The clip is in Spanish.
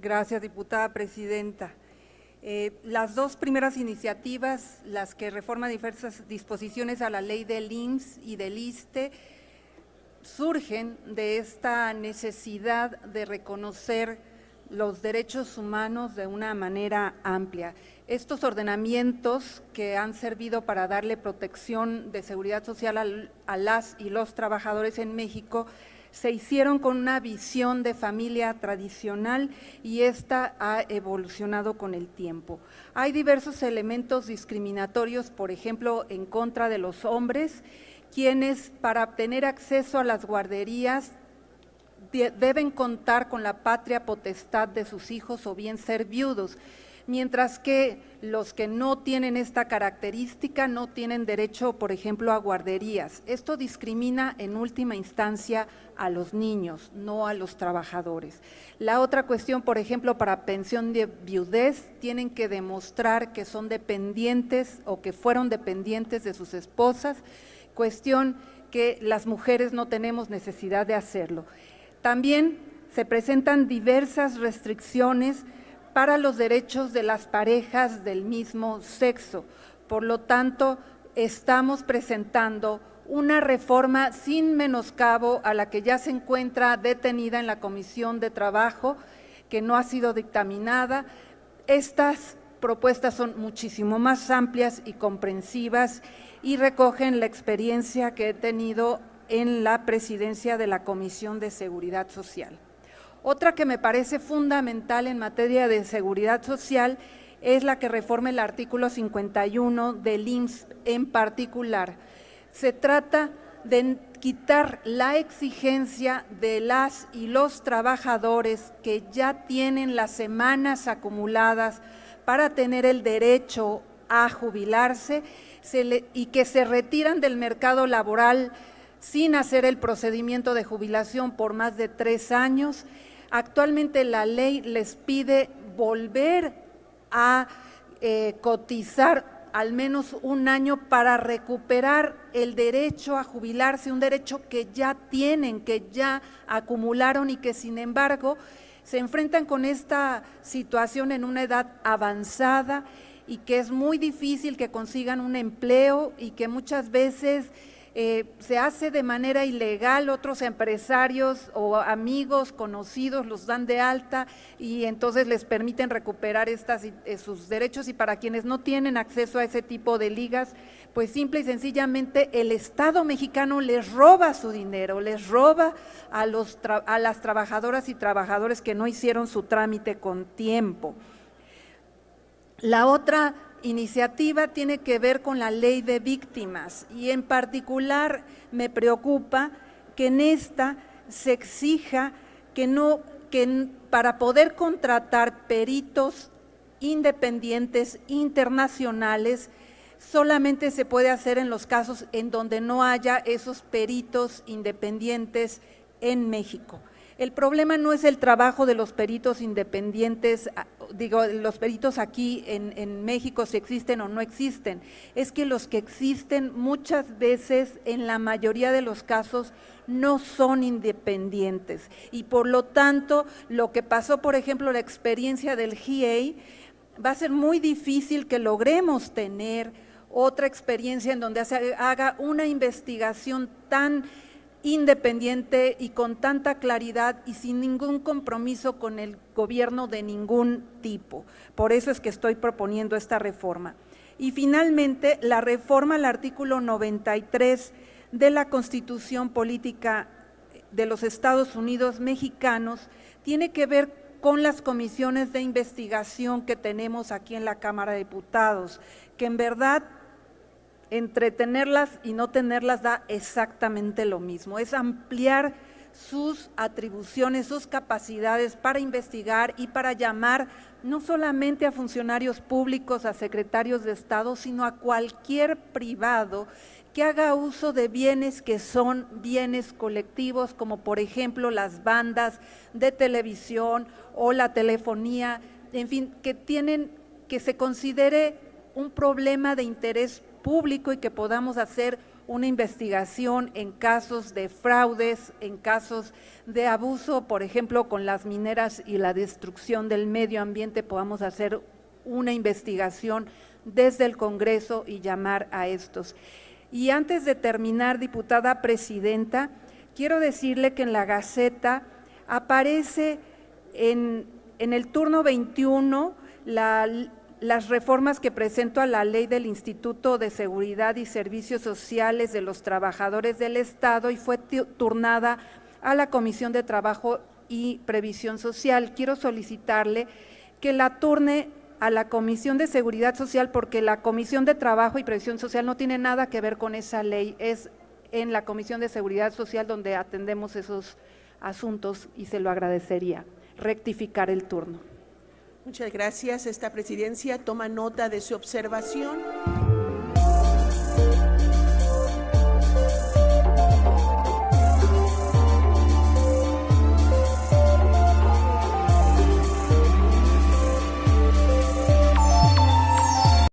Gracias, diputada presidenta. Las dos primeras iniciativas, las que reforman diversas disposiciones a la ley del IMSS y del ISSSTE, surgen de esta necesidad de reconocer los derechos humanos de una manera amplia. Estos ordenamientos que han servido para darle protección de seguridad social a las y los trabajadores en México se hicieron con una visión de familia tradicional y esta ha evolucionado con el tiempo. Hay diversos elementos discriminatorios, por ejemplo, en contra de los hombres, quienes para obtener acceso a las guarderías deben contar con la patria potestad de sus hijos o bien ser viudos, mientras que los que no tienen esta característica no tienen derecho, por ejemplo, a guarderías. Esto discrimina en última instancia a los niños, no a los trabajadores. La otra cuestión, por ejemplo, para pensión de viudez, tienen que demostrar que son dependientes o que fueron dependientes de sus esposas, cuestión que las mujeres no tenemos necesidad de hacerlo. También se presentan diversas restricciones para los derechos de las parejas del mismo sexo. Por lo tanto, estamos presentando una reforma sin menoscabo a la que ya se encuentra detenida en la Comisión de Trabajo, que no ha sido dictaminada. Estas propuestas son muchísimo más amplias y comprensivas y recogen la experiencia que he tenido en la presidencia de la Comisión de Seguridad Social. Otra que me parece fundamental en materia de seguridad social es la que reforma el artículo 51 del IMSS en particular. Se trata de quitar la exigencia de las y los trabajadores que ya tienen las semanas acumuladas para tener el derecho a jubilarse y que se retiran del mercado laboral sin hacer el procedimiento de jubilación por más de 3 años. Actualmente la ley les pide volver a cotizar al menos 1 año para recuperar el derecho a jubilarse, un derecho que ya tienen, que ya acumularon y que sin embargo se enfrentan con esta situación en una edad avanzada y que es muy difícil que consigan un empleo y que muchas veces se hace de manera ilegal. Otros empresarios o amigos conocidos los dan de alta y entonces les permiten recuperar sus derechos, y para quienes no tienen acceso a ese tipo de ligas, pues simple y sencillamente el Estado mexicano les roba su dinero, les roba a las trabajadoras y trabajadores que no hicieron su trámite con tiempo. La otra iniciativa tiene que ver con la ley de víctimas y en particular me preocupa que en esta se exija que para poder contratar peritos independientes internacionales solamente se puede hacer en los casos en donde no haya esos peritos independientes en México. El problema no es el trabajo de los peritos independientes, los peritos aquí en México, si existen o no existen, es que los que existen muchas veces, en la mayoría de los casos, no son independientes y por lo tanto, lo que pasó, por ejemplo, la experiencia del GIEI, va a ser muy difícil que logremos tener otra experiencia en donde se haga una investigación tan independiente y con tanta claridad y sin ningún compromiso con el gobierno de ningún tipo. Por eso es que estoy proponiendo esta reforma. Y finalmente, la reforma al artículo 93 de la Constitución Política de los Estados Unidos Mexicanos tiene que ver con las comisiones de investigación que tenemos aquí en la Cámara de Diputados, que en verdad entre tenerlas y no tenerlas da exactamente lo mismo, es ampliar sus atribuciones, sus capacidades para investigar y para llamar no solamente a funcionarios públicos, a secretarios de Estado, sino a cualquier privado que haga uso de bienes que son bienes colectivos, como por ejemplo las bandas de televisión o la telefonía, en fin, que se considere un problema de interés público y que podamos hacer una investigación en casos de fraudes, en casos de abuso, por ejemplo, con las mineras y la destrucción del medio ambiente, podamos hacer una investigación desde el Congreso y llamar a estos. Y antes de terminar, diputada presidenta, quiero decirle que en la Gaceta aparece en el turno 21 las reformas que presento a la ley del Instituto de Seguridad y Servicios Sociales de los Trabajadores del Estado y fue turnada a la Comisión de Trabajo y Previsión Social. Quiero solicitarle que la turne a la Comisión de Seguridad Social porque la Comisión de Trabajo y Previsión Social no tiene nada que ver con esa ley, es en la Comisión de Seguridad Social donde atendemos esos asuntos y se lo agradecería, rectificar el turno. Muchas gracias. Esta presidencia toma nota de su observación.